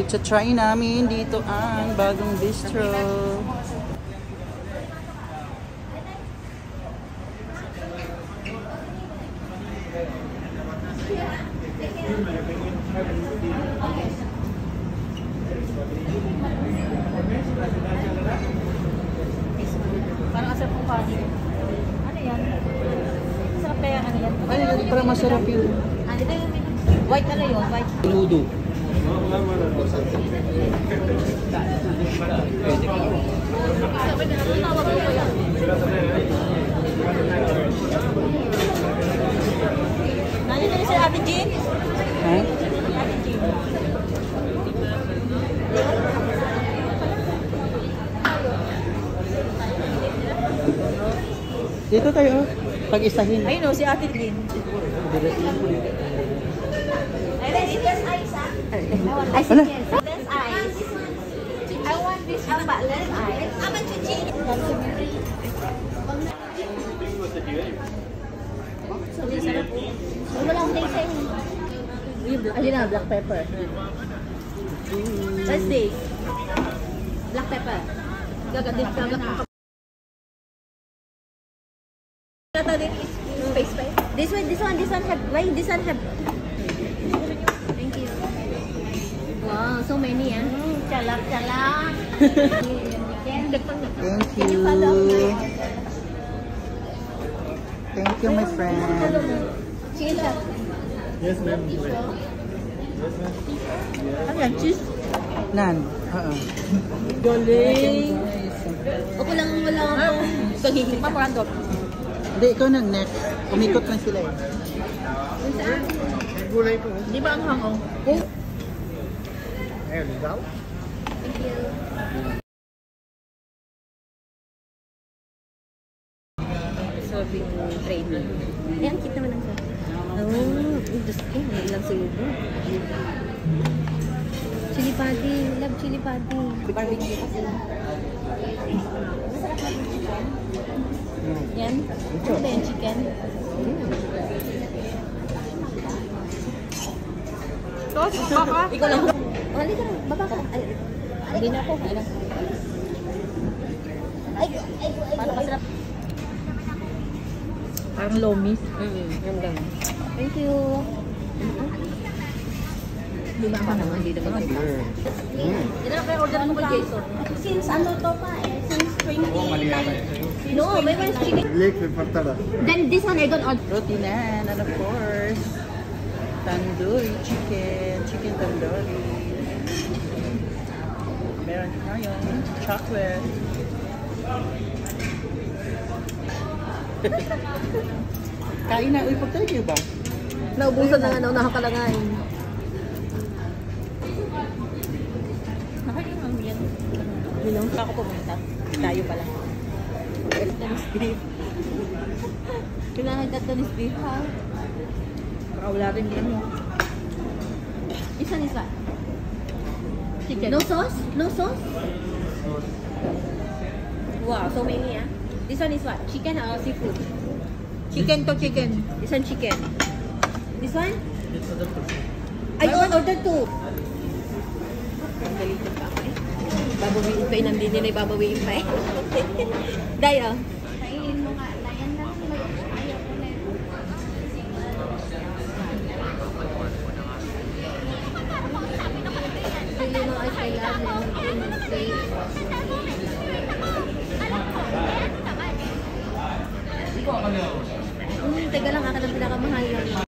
Ita-try namin dito ang bagong bistro. Parang asap kong pagi. Ano yan? Masarap kaya ano yan? Ay, parang masarap yun. Ano ito yung white ano yun? White. Ludo. Nandito na si Ate Jean? Ha? Ate Jean. Dito tayo. Pag-isahin. Ayun o, si Ate Jean. Wala. Less ice. I want this one but less ice. Aman cuci. Wala akong tasting. Ayun na, black pepper. Let's see. Black pepper. Gagadip ka. Space. This one have. Why this one have? Thank you. Wow, so many ah. Chalak. Thank you. Thank you, my friend. Chicken chop. Yes, ma'am. Ano yan? Cheese? Nan. Galing. Ako lang wala ako. Pagiging maparandot. Hindi, ikaw nang next. Umikot lang sila eh. Gulay po. Di ba ang hangong? Ayun, ikaw? Thank you. Serving tray na. Eh, ang cute naman ang siya. Hindi lang sa lubo. Chili padi. Love chili padi. Barbecue kasi. Yan. Ano ba yung chicken? Tos, baka. Ikaw lang. Oh, halika na. Baba ka. Ay, Hindi na ako. Ay, paano masarap? Parang lomis. Yan lang. thank you. Di ba ako naman? Hindi naman. Ito na kayo order mo kay Jason. Since ano to pa eh. Since 2019. No, may one chicken. Lake with patara. Then this one I got order. Roti nan, and of course, tandoori chicken. Chicken tandoori. Meron tayong chocolate. Kain na. Uy, pagtalik niyo ba? Naubusan na nga na unahan ka lang nga eh. Nakakailan yan. Minong pa ako pumunta. Tayo pala. Dennis beef. Kailangan ka Dennis beef ha? Baka wala rin yan mo. This one is what? Chicken. No sauce? No sauce? Wow, so many ah. This one is what? Chicken or seafood? Chicken to chicken. This one chicken. This one? I order two. Ang galito pa ako eh. Babawiin pa eh. Nandini na ibabawiin pa eh. Day oh. Kainin mo nga. Layan lang. Ayaw ko na. Really no, I love you. Teka lang, akin ang pinakamahal.